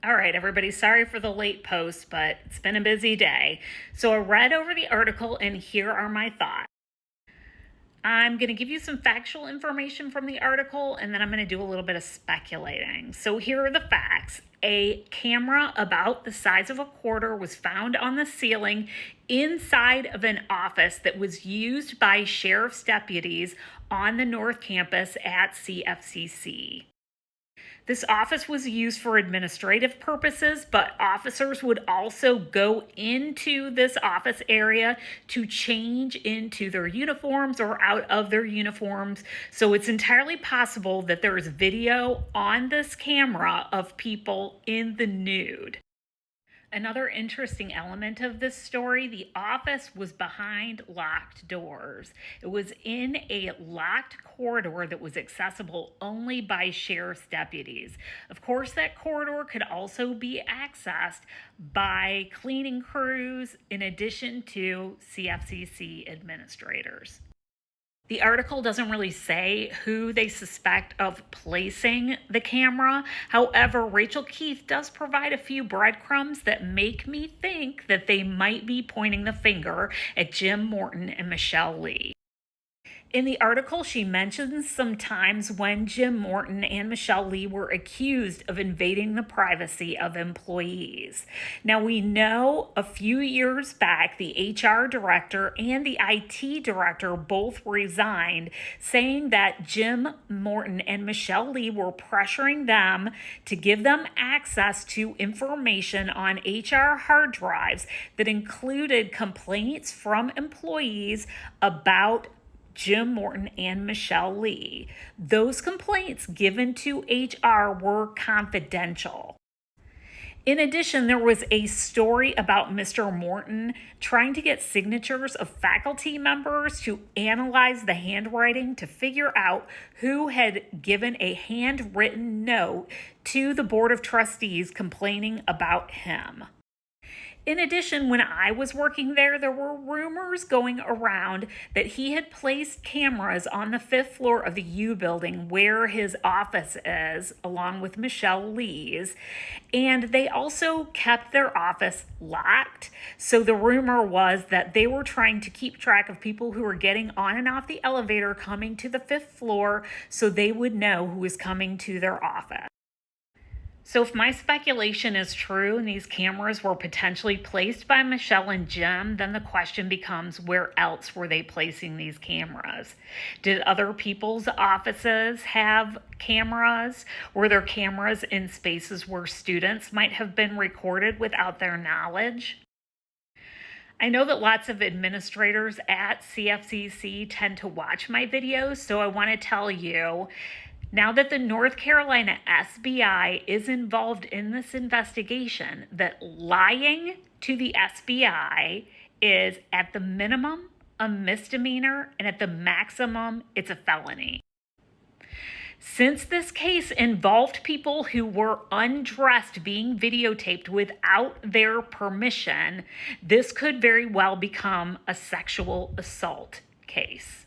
All right, everybody, sorry for the late post, but it's been a busy day. So I read over the article, and here are my thoughts. I'm going to give you some factual information from the article, and then I'm going to do a little bit of speculating. So here are the facts. A camera about the size of a quarter was found on the ceiling inside of an office that was used by sheriff's deputies on the North Campus at CFCC. This office was used for administrative purposes, but officers would also go into this office area to change into their uniforms or out of their uniforms. So it's entirely possible that there is video on this camera of people in the nude. Another interesting element of this story, the office was behind locked doors. It was in a locked corridor that was accessible only by sheriff's deputies. Of course, that corridor could also be accessed by cleaning crews in addition to CFCC administrators. The article doesn't really say who they suspect of placing the camera. However, Rachel Keith does provide a few breadcrumbs that make me think that they might be pointing the finger at Jim Morton and Michelle Lee. In the article, she mentions some times when Jim Morton and Michelle Lee were accused of invading the privacy of employees. Now, we know a few years back, the HR director and the IT director both resigned, saying that Jim Morton and Michelle Lee were pressuring them to give them access to information on HR hard drives that included complaints from employees about Jim Morton and Michelle Lee. Those complaints given to HR were confidential. In addition, there was a story about Mr. Morton trying to get signatures of faculty members to analyze the handwriting to figure out who had given a handwritten note to the Board of Trustees complaining about him. In addition, when I was working there were rumors going around that he had placed cameras on the 5th floor of the U building where his office is, along with Michelle Lee's, and they also kept their office locked. So the rumor was that they were trying to keep track of people who were getting on and off the elevator coming to the 5th floor so they would know who was coming to their office. So if my speculation is true and these cameras were potentially placed by Michelle and Jim, then the question becomes, where else were they placing these cameras? Did other people's offices have cameras? Were there cameras in spaces where students might have been recorded without their knowledge? I know that lots of administrators at CFCC tend to watch my videos, so I want to tell you, now that the North Carolina SBI is involved in this investigation, that lying to the SBI is at the minimum a misdemeanor and at the maximum it's a felony. Since this case involved people who were undressed being videotaped without their permission, this could very well become a sexual assault case.